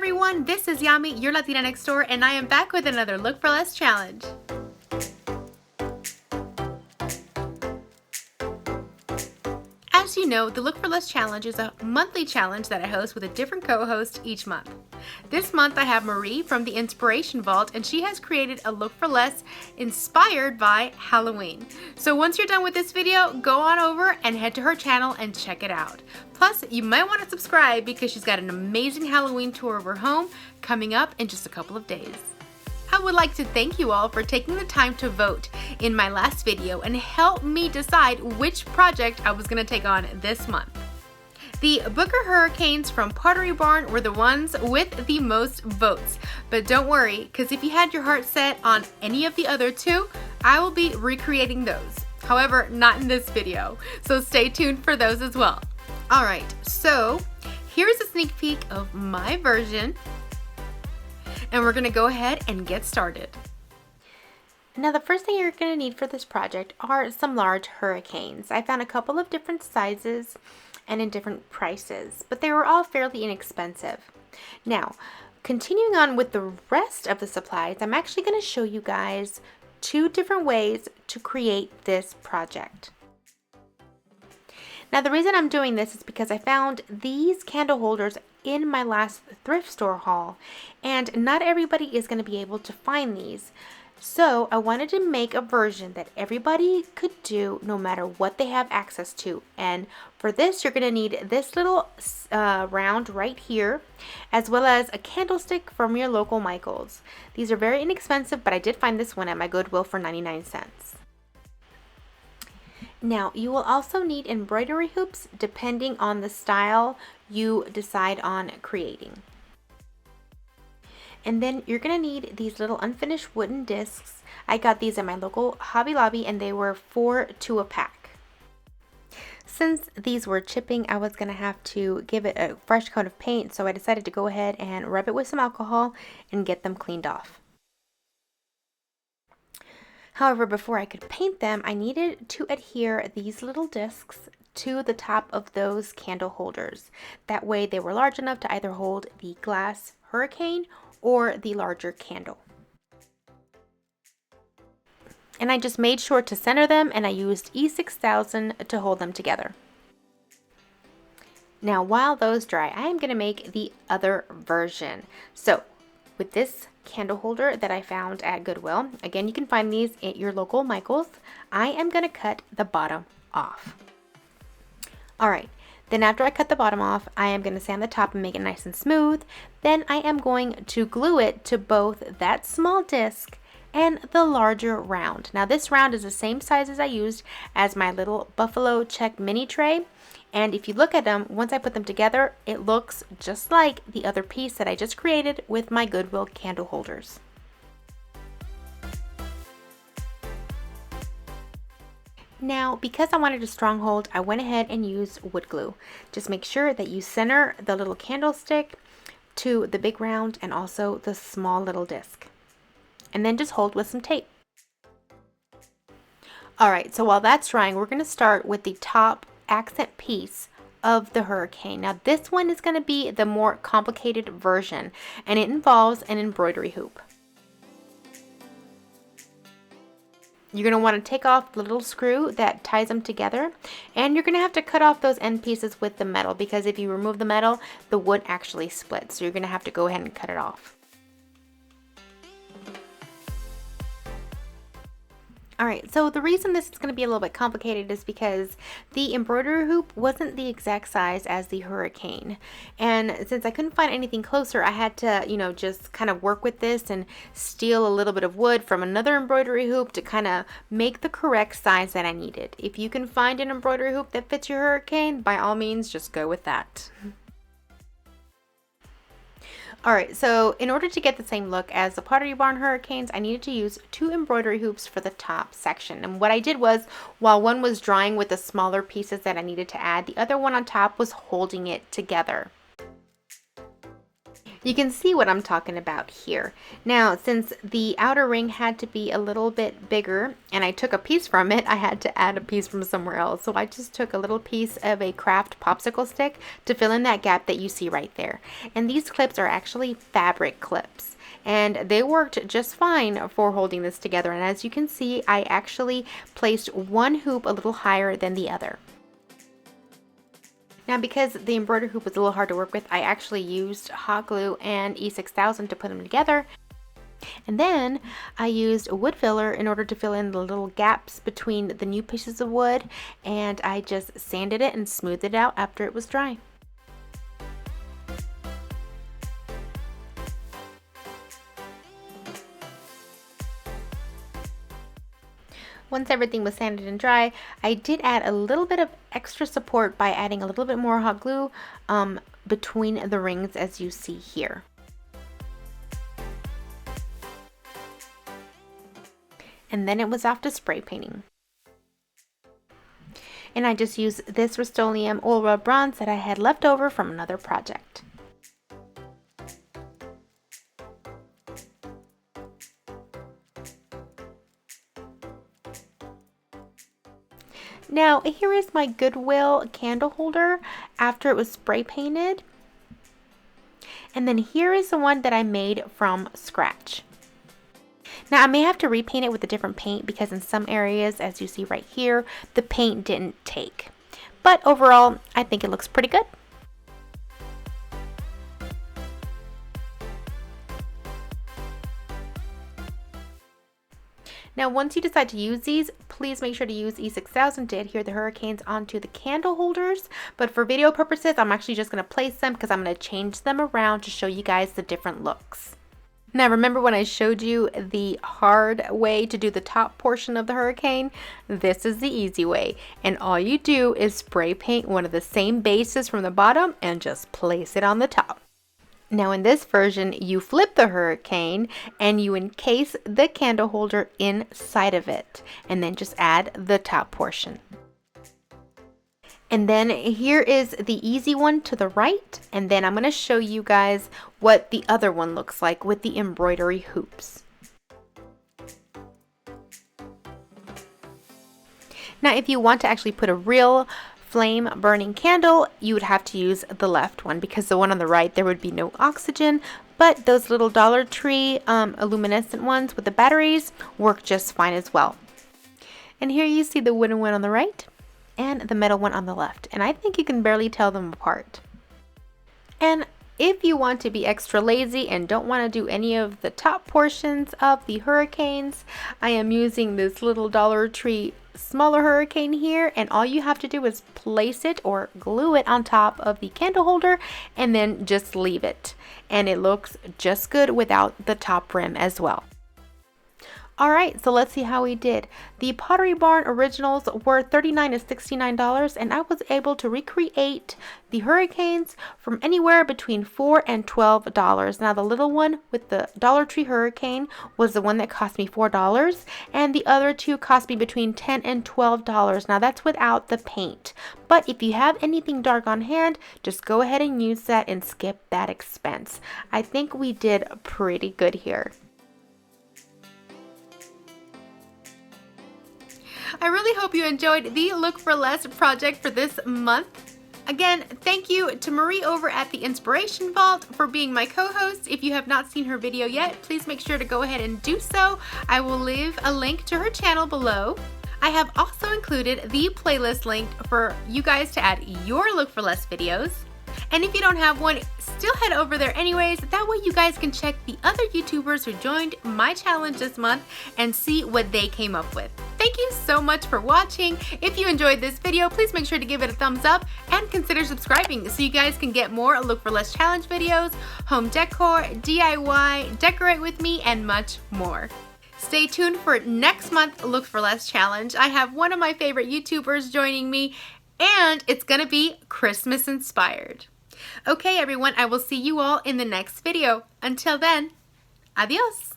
everyone, this is Yami, your Latina next door, and I am back with another Look for Less challenge. As you know, the Look for Less challenge is a monthly challenge that I host with a different co-host each month. This month I have Marie from the Inspiration Vault, and she has created a Look for Less inspired by Halloween. So once you're done with this video, go on over and head to her channel and check it out. Plus, you might want to subscribe because she's got an amazing Halloween tour of her home coming up in just a couple of days. I would like to thank you all for taking the time to vote in my last video and help me decide which project I was going to take on this month. The Booker Hurricanes from Pottery Barn were the ones with the most votes. But don't worry, because if you had your heart set on any of the other two, I will be recreating those. However, not in this video, so stay tuned for those as well. Alright, so here's a sneak peek of my version. And we're going to go ahead and get started. Now the first thing you're going to need for this project are some large hurricanes. I found a couple of different sizes and in different prices, but they were all fairly inexpensive. Now, continuing on with the rest of the supplies, I'm actually going to show you guys two different ways to create this project. Now the reason I'm doing this is because I found these candle holders in my last thrift store haul, and not everybody is going to be able to find these. So I wanted to make a version that everybody could do no matter what they have access to. And for this, you're going to need this little round right here, as well as a candlestick from your local Michaels. These are very inexpensive, but I did find this one at my Goodwill for 99 cents. Now, you will also need embroidery hoops depending on the style you decide on creating. And then you're going to need these little unfinished wooden discs. I got these at my local Hobby Lobby and they were 4 to a pack. Since these were chipping, I was going to have to give it a fresh coat of paint, so I decided to go ahead and rub it with some alcohol and get them cleaned off. However, before I could paint them, I needed to adhere these little discs to the top of those candle holders. That way they were large enough to either hold the glass hurricane or the larger candle. And I just made sure to center them, and I used E6000 to hold them together. Now while those dry, I am going to make the other version. So with this candle holder that I found at Goodwill, again, you can find these at your local Michaels, I am going to cut the bottom off. Alright, then after I cut the bottom off, I am going to sand the top and make it nice and smooth. Then I am going to glue it to both that small disc and the larger round. Now this round is the same size as I used as my little buffalo check mini tray. And if you look at them, once I put them together, it looks just like the other piece that I just created with my Goodwill candle holders. Now, because I wanted a strong hold, I went ahead and used wood glue. Just make sure that you center the little candlestick to the big round and also the small little disc. And then just hold with some tape. Alright, so while that's drying, we're going to start with the top accent piece of the hurricane. Now this one is going to be the more complicated version, and it involves an embroidery hoop. You're going to want to take off the little screw that ties them together, and you're going to have to cut off those end pieces with the metal, because if you remove the metal, the wood actually splits, so you're going to have to go ahead and cut it off. Alright, so the reason this is going to be a little bit complicated is because the embroidery hoop wasn't the exact size as the hurricane. And since I couldn't find anything closer, I had to, just kind of work with this and steal a little bit of wood from another embroidery hoop to kind of make the correct size that I needed. If you can find an embroidery hoop that fits your hurricane, by all means, just go with that. Alright, so in order to get the same look as the Pottery Barn Hurricanes, I needed to use 2 embroidery hoops for the top section. And what I did was, while one was drying with the smaller pieces that I needed to add, the other one on top was holding it together. You can see what I'm talking about here. Now, since the outer ring had to be a little bit bigger and I took a piece from it, I had to add a piece from somewhere else. So I just took a little piece of a craft popsicle stick to fill in that gap that you see right there. And these clips are actually fabric clips. And they worked just fine for holding this together. And as you can see, I actually placed one hoop a little higher than the other. Now, because the embroidery hoop was a little hard to work with, I actually used hot glue and E6000 to put them together. And then I used a wood filler in order to fill in the little gaps between the new pieces of wood, and I just sanded it and smoothed it out after it was dry. Once everything was sanded and dry, I did add a little bit of extra support by adding a little bit more hot glue between the rings, as you see here. And then it was off to spray painting. And I just used this Rust-Oleum oil rub bronze that I had left over from another project. Now, here is my Goodwill candle holder after it was spray painted. And then here is the one that I made from scratch. Now, I may have to repaint it with a different paint because in some areas, as you see right here, the paint didn't take. But overall, I think it looks pretty good. Now, once you decide to use these, please make sure to use E6000 to adhere the hurricanes onto the candle holders. But for video purposes, I'm actually just going to place them because I'm going to change them around to show you guys the different looks. Now, remember when I showed you the hard way to do the top portion of the hurricane? This is the easy way. And all you do is spray paint one of the same bases from the bottom and just place it on the top. Now, in this version, you flip the hurricane and you encase the candle holder inside of it, and then just add the top portion. And then here is the easy one to the right, and then I'm going to show you guys what the other one looks like with the embroidery hoops. Now, if you want to actually put a real flame burning candle, you would have to use the left one because the one on the right, there would be no oxygen, but those little Dollar Tree luminescent ones with the batteries work just fine as well. And here you see the wooden one on the right and the metal one on the left, and I think you can barely tell them apart. And if you want to be extra lazy and don't want to do any of the top portions of the hurricanes, I am using this little Dollar Tree smaller hurricane here, and all you have to do is place it or glue it on top of the candle holder and then just leave it, and it looks just good without the top rim as well. Alright, so let's see how we did. The Pottery Barn originals were $39 to $69, and I was able to recreate the hurricanes from anywhere between $4 and $12. Now, the little one with the Dollar Tree hurricane was the one that cost me $4, and the other two cost me between $10 and $12. Now, that's without the paint. But if you have anything dark on hand, just go ahead and use that and skip that expense. I think we did pretty good here. I really hope you enjoyed the Look for Less project for this month. Again, thank you to Marie over at the Inspiration Vault for being my co-host. If you have not seen her video yet, please make sure to go ahead and do so. I will leave a link to her channel below. I have also included the playlist link for you guys to add your Look for Less videos. And if you don't have one, still head over there anyways. That way you guys can check the other YouTubers who joined my challenge this month and see what they came up with. Thank you so much for watching. If you enjoyed this video, please make sure to give it a thumbs up and consider subscribing so you guys can get more Look for Less challenge videos, home decor, DIY, decorate with me, and much more. Stay tuned for next month's Look for Less challenge. I have one of my favorite YouTubers joining me, and it's gonna be Christmas inspired. Okay everyone, I will see you all in the next video. Until then, adios.